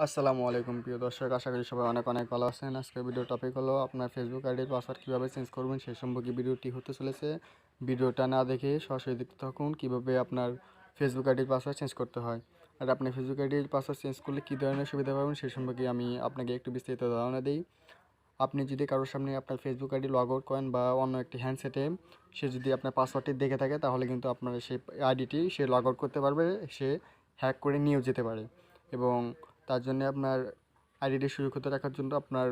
আসসালামু আলাইকুম প্রিয় দর্শক, আশা করি সবাই অনেক অনেক ভালো আছেন। আজকের ভিডিও টপিক হলো আপনার ফেসবুক আইডির পাসওয়ার্ড কীভাবে চেঞ্জ করবেন সেই সম্পর্কে ভিডিওটি হতে চলেছে। ভিডিওটা না দেখে সরাসরি দেখতে থাকুন কীভাবে আপনার ফেসবুক আইডির পাসওয়ার্ড চেঞ্জ করতে হয়, আর আপনি ফেসবুক আইডির পাসওয়ার্ড চেঞ্জ করলে কী ধরনের সুবিধা পাবেন সেই সম্পর্কে আমি আপনাকে একটু বিস্তারিত ধারণা দিই। আপনি যদি কারোর সামনে আপনার ফেসবুক আইডি লগ আউট করেন বা অন্য একটি হ্যান্ডসেটে সে যদি আপনার পাসওয়ার্ডটি দেখে থাকে, তাহলে কিন্তু আপনার সেই আইডিটি সে লগ আউট করতে পারবে, সে হ্যাক করে নিয়েও যেতে পারে। এবং তার জন্য আপনার আইডিটি সুরক্ষিত রাখার জন্য আপনার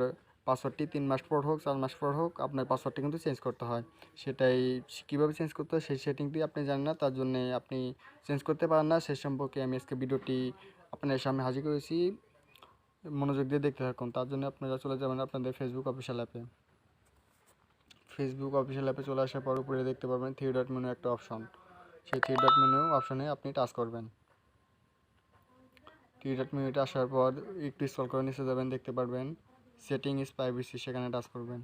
পাসওয়ার্ডটি 3 মাস পর হোক 4 মাস পর হোক আপনার পাসওয়ার্ডটি কিন্তু চেঞ্জ করতে হয়। সেটাই কীভাবে চেঞ্জ করতে হয় সেই সেটিংটি আপনি জানেন না, তার জন্যে আপনি চেঞ্জ করতে পারেন না। সে সম্পর্কে আমি আজকে ভিডিওটি আপনাদের সামনে হাজির করেছি, মনোযোগ দিয়ে দেখতে থাকুন। তার জন্য আপনারা চলে যাবেন আপনাদের ফেসবুক অফিসিয়াল অ্যাপে। ফেসবুক অফিসিয়াল অ্যাপে চলে আসার পর উপরে দেখতে পারবেন 3 ডট মেনু একটা অপশন। সেই 3 ডট মেনু অপশনে আপনি টাচ করবেন। 3 ডট মেনুতে আসার পর একটু স্ক্রল করে নিচে যাবেন, দেখতে পারবেন সেটিং ইজ প্রাইভেসি, সেখানে টাচ করবেন।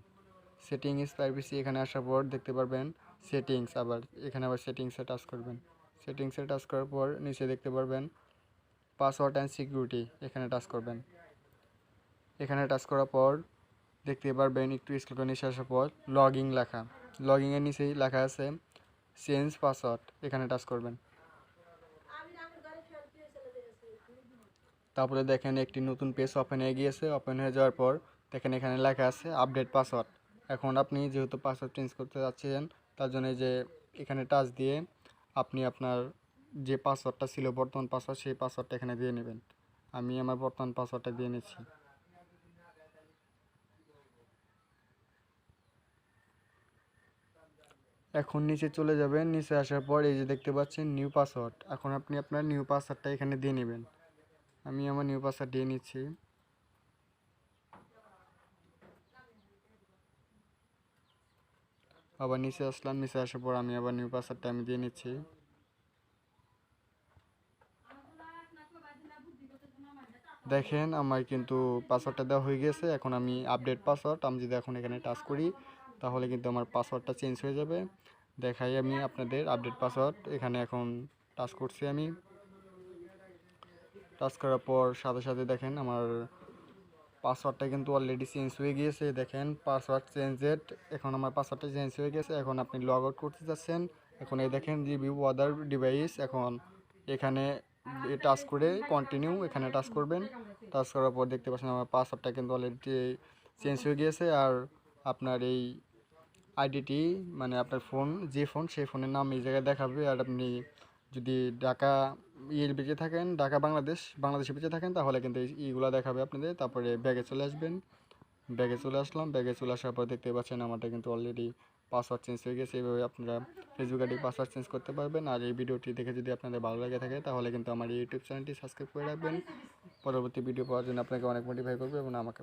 সেটিং ইজ প্রাইভেসি এখানে আসার পর দেখতে পারবেন সেটিংস, আবার এখানে আবার সেটিংসে টাচ করবেন। সেটিংসে টাচ করার পর নিচে দেখতে পারবেন পাসওয়ার্ড অ্যান্ড সিকিউরিটি, এখানে টাচ করবেন। এখানে টাচ করার পর দেখতে পারবেন একটু স্ক্রল করে নিচে আসার পর লগইন লেখা, লগইনের নিচেই লেখা আছে চেঞ্জ পাসওয়ার্ড, এখানে টাচ করবেন। তারপরে দেখেন একটি নতুন পেজ ওপেন হয়ে গিয়েছে। ওপেন হয়ে যাওয়ার পর দেখেন এখানে লেখা আছে আপডেট পাসওয়ার্ড। এখন আপনি যেহেতু পাসওয়ার্ড চেঞ্জ করতে যাচ্ছেন, তার জন্য যে এখানে টাচ দিয়ে আপনি আপনার যে পাসওয়ার্ডটা ছিল বর্তমান পাসওয়ার্ড, সেই পাসওয়ার্ডটা এখানে দিয়ে নেবেন। আমি আমার বর্তমান পাসওয়ার্ডটা দিয়ে নিচ্ছি। এখন নিচে চলে যাবেন, নিচে আসার পর এই যে দেখতে পাচ্ছেন নিউ পাসওয়ার্ড, এখন আপনি আপনার নিউ পাসওয়ার্ডটা এখানে দিয়ে নেবেন। আমি আমার নিউ পাসওয়ার্ড দিয়ে নিচ্ছি। আবার নিচে আসলাম, নিচে আসার পর আমি আবার নিউ পাসওয়ার্ডটা আমি দিয়ে নিচ্ছি। দেখেন আমার কিন্তু পাসওয়ার্ডটা দেওয়া হয়ে গেছে। এখন আমি আপডেট পাসওয়ার্ড, আমি যদি এখন এখানে টাচ করি তাহলে কিন্তু আমার পাসওয়ার্ডটা চেঞ্জ হয়ে যাবে। দেখাই আমি আপনাদের আপডেট পাসওয়ার্ড, এখানে এখন টাচ করছি। আমি টাচ করার পর সাথে সাথে দেখেন আমার পাসওয়ার্ডটা কিন্তু অলরেডি চেঞ্জ হয়ে গিয়েছে। দেখেন পাসওয়ার্ড চেঞ্জেড, এখন আমার পাসওয়ার্ডটা চেঞ্জ হয়ে গেছে। এখন আপনি লগ আউট করতে যাচ্ছেন, এখন এই দেখেন রিভিউ আদার ডিভাইস, এখন এখানে টাচ করে কন্টিনিউ, এখানে টাচ করবেন। টাচ করার পর দেখতে পাচ্ছেন আমার পাসওয়ার্ডটা কিন্তু অলরেডি চেঞ্জ হয়ে গিয়েছে। আর আপনার এই আইডিটি মানে আপনার ফোন, যে ফোন সেই ফোনের নাম এই জায়গায় দেখাবে। আর আপনি যদি ঢাকা বেঁচে থাকেন, ঢাকা বাংলাদেশে বেঁচে থাকেন, তাহলে কিন্তু এইগুলো দেখাবে আপনাদের। তারপরে ব্যাগে চলে আসবেন। ব্যাগে চলে আসলাম, ব্যাগে চলে আসার পর দেখতে পাচ্ছেন আমারটা কিন্তু অলরেডি পাসওয়ার্ড চেঞ্জ হয়ে গেছে। এইভাবে আপনারা ফেসবুক আইডি পাসওয়ার্ড চেঞ্জ করতে পারবেন। আর এই ভিডিওটি দেখে যদি আপনাদের ভালো লাগে থাকে, তাহলে কিন্তু আমার ইউটিউব চ্যানেলটি সাবস্ক্রাইব করে রাখবেন। পরবর্তী ভিডিও পাওয়ার জন্য আপনাকে অনেক মোটিভেট করবে এবং আমাকে।